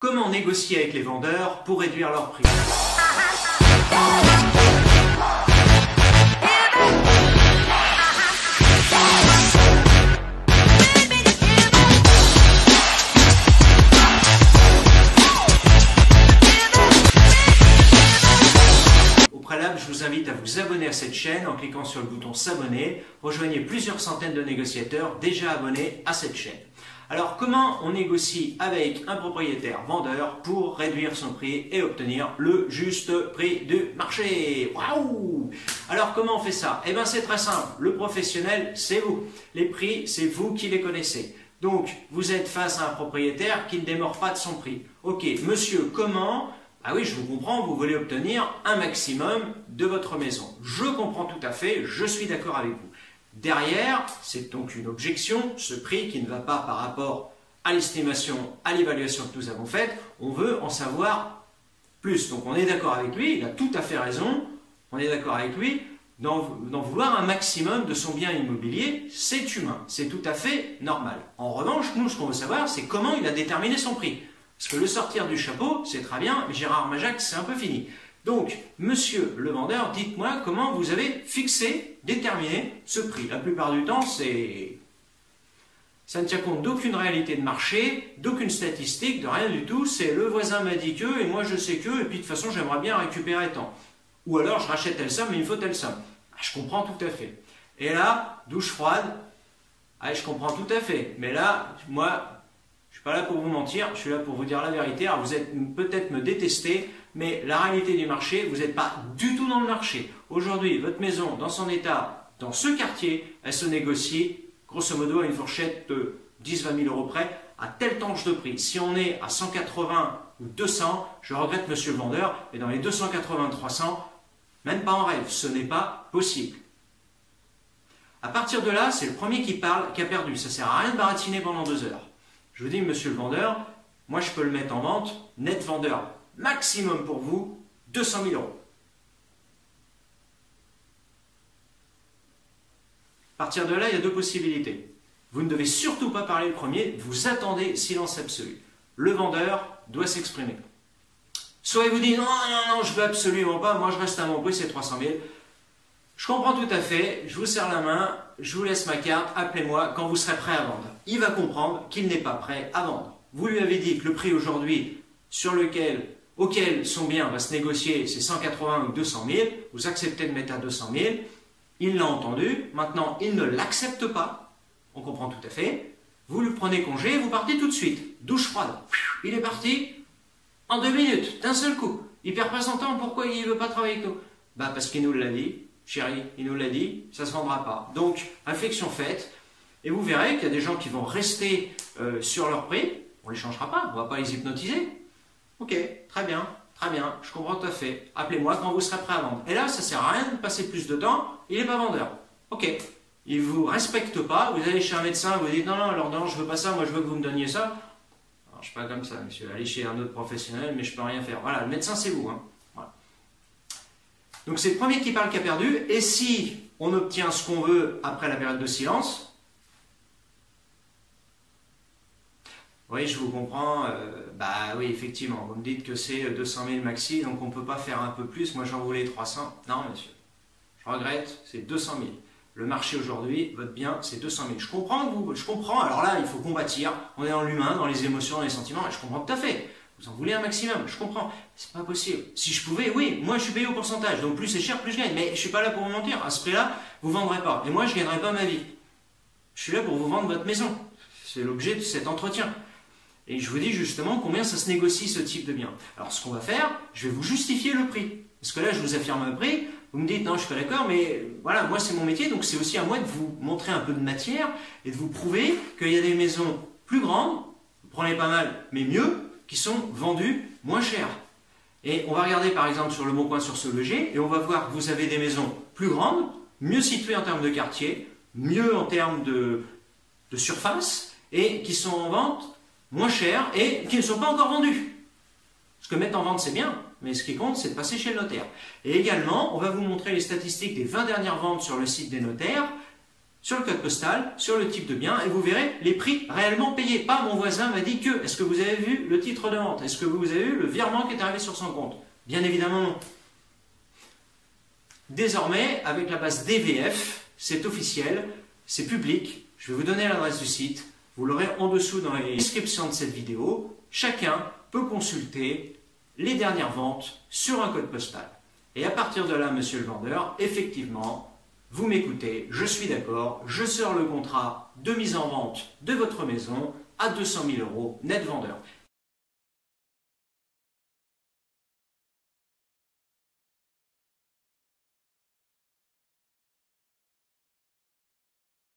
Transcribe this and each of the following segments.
Comment négocier avec les vendeurs pour réduire leur prix? Au préalable, je vous invite à vous abonner à cette chaîne en cliquant sur le bouton s'abonner. Rejoignez plusieurs centaines de négociateurs déjà abonnés à cette chaîne. Alors, comment on négocie avec un propriétaire vendeur pour réduire son prix et obtenir le juste prix du marché? Waouh! Alors, comment on fait ça? Eh bien, c'est très simple. Le professionnel, c'est vous. Les prix, c'est vous qui les connaissez. Donc, vous êtes face à un propriétaire qui ne démord pas de son prix. Ok, monsieur, comment? Ah oui, je vous comprends, vous voulez obtenir un maximum de votre maison. Je comprends tout à fait, je suis d'accord avec vous. Derrière, c'est donc une objection, ce prix qui ne va pas par rapport à l'estimation, à l'évaluation que nous avons faite, on veut en savoir plus. Donc on est d'accord avec lui, il a tout à fait raison, on est d'accord avec lui, d'en vouloir un maximum de son bien immobilier, c'est humain, c'est tout à fait normal. En revanche, nous, ce qu'on veut savoir, c'est comment il a déterminé son prix. Parce que le sortir du chapeau, c'est très bien, mais Gérard Majax, c'est un peu fini. Donc, monsieur le vendeur, dites-moi comment vous avez fixé, déterminé ce prix. La plupart du temps, ça ne tient compte d'aucune réalité de marché, d'aucune statistique, de rien du tout. C'est le voisin m'a dit que, et moi je sais que, et puis de toute façon, j'aimerais bien récupérer tant. Ou alors, je rachète telle somme, mais il me faut telle somme. Je comprends tout à fait. Et là, douche froide, je comprends tout à fait. Mais là, moi, je ne suis pas là pour vous mentir, je suis là pour vous dire la vérité. Alors, vous êtes peut-être me détester, mais la réalité du marché, vous n'êtes pas du tout dans le marché. Aujourd'hui, votre maison, dans son état, dans ce quartier, elle se négocie, grosso modo, à une fourchette de 10-20 000 euros près, à telle tranche de prix. Si on est à 180 ou 200, je regrette monsieur le vendeur, mais dans les 280-300, même pas en rêve, ce n'est pas possible. À partir de là, c'est le premier qui parle qui a perdu. Ça ne sert à rien de baratiner pendant 2 heures. Je vous dis, monsieur le vendeur, moi je peux le mettre en vente, net vendeur, maximum pour vous, 200 000 euros. À partir de là, il y a 2 possibilités. Vous ne devez surtout pas parler le premier, vous attendez silence absolu. Le vendeur doit s'exprimer. Soit il vous dit, non, non, non, je veux absolument pas, moi je reste à mon prix, c'est 300 000. Je comprends tout à fait, je vous serre la main, je vous laisse ma carte, appelez-moi quand vous serez prêt à vendre. Il va comprendre qu'il n'est pas prêt à vendre. Vous lui avez dit que le prix aujourd'hui auquel son bien va se négocier, c'est 180 ou 200 000, vous acceptez de mettre à 200 000, il l'a entendu, maintenant il ne l'accepte pas, on comprend tout à fait, vous lui prenez congé, vous partez tout de suite, douche froide, il est parti en 2 minutes, d'un seul coup. Hyper présentant, pourquoi il ne veut pas travailler avec nous? Bah parce qu'il nous l'a dit. Chérie, il nous l'a dit, ça ne se vendra pas. Donc, réflexion faite, et vous verrez qu'il y a des gens qui vont rester sur leur prix, on ne les changera pas, on ne va pas les hypnotiser. Ok, très bien, je comprends tout à fait. Appelez-moi quand vous serez prêt à vendre. Et là, ça ne sert à rien de passer plus de temps, il n'est pas vendeur. Ok, il ne vous respecte pas, vous allez chez un médecin, vous dites non, non, alors non, je ne veux pas ça, moi je veux que vous me donniez ça. Alors, je ne suis pas comme ça, monsieur, allez chez un autre professionnel, mais je ne peux rien faire. Voilà, le médecin c'est vous. Hein. Donc c'est le premier qui parle qui a perdu, et si on obtient ce qu'on veut après la période de silence, oui je vous comprends, bah oui effectivement, vous me dites que c'est 200 000 maxi, donc on ne peut pas faire un peu plus, moi j'en voulais 300, non monsieur, je regrette, c'est 200 000. Le marché aujourd'hui, votre bien, c'est 200 000. Je comprends, alors là il faut combattre, on est dans l'humain, dans les émotions, dans les sentiments, et je comprends tout à fait. Vous en voulez un maximum, je comprends. C'est pas possible. Si je pouvais, oui, moi je suis payé au pourcentage. Donc plus c'est cher, plus je gagne. Mais je suis pas là pour vous mentir. À ce prix-là, vous ne vendrez pas. Et moi, je ne gagnerai pas ma vie. Je suis là pour vous vendre votre maison. C'est l'objet de cet entretien. Et je vous dis justement combien ça se négocie ce type de bien. Alors ce qu'on va faire, je vais vous justifier le prix. Parce que là, je vous affirme un prix. Vous me dites, non, je suis pas d'accord, mais voilà, moi c'est mon métier. Donc c'est aussi à moi de vous montrer un peu de matière et de vous prouver qu'il y a des maisons plus grandes, vous prenez pas mal, mais mieux, qui sont vendus moins cher. Et on va regarder par exemple sur le Bon Coin sur Se Loger, et on va voir que vous avez des maisons plus grandes, mieux situées en termes de quartier, mieux en termes de surface, et qui sont en vente moins cher, et qui ne sont pas encore vendues. Parce que mettre en vente c'est bien, mais ce qui compte c'est de passer chez le notaire. Et également, on va vous montrer les statistiques des 20 dernières ventes sur le site des notaires, sur le code postal, sur le type de bien, et vous verrez les prix réellement payés. Pas mon voisin m'a dit que. Est-ce que vous avez vu le titre de vente? Est-ce que vous avez vu le virement qui est arrivé sur son compte? Bien évidemment non. Désormais, avec la base DVF, c'est officiel, c'est public. Je vais vous donner l'adresse du site. Vous l'aurez en dessous dans les descriptions de cette vidéo. Chacun peut consulter les dernières ventes sur un code postal. Et à partir de là, monsieur le vendeur, effectivement, vous m'écoutez, je suis d'accord, je sors le contrat de mise en vente de votre maison à 200 000 € net vendeur.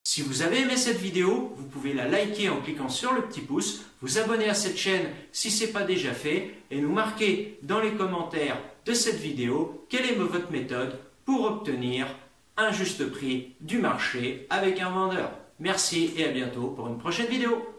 Si vous avez aimé cette vidéo, vous pouvez la liker en cliquant sur le petit pouce, vous abonner à cette chaîne si ce n'est pas déjà fait et nous marquer dans les commentaires de cette vidéo quelle est votre méthode pour obtenir un juste prix du marché avec un vendeur. Merci et à bientôt pour une prochaine vidéo.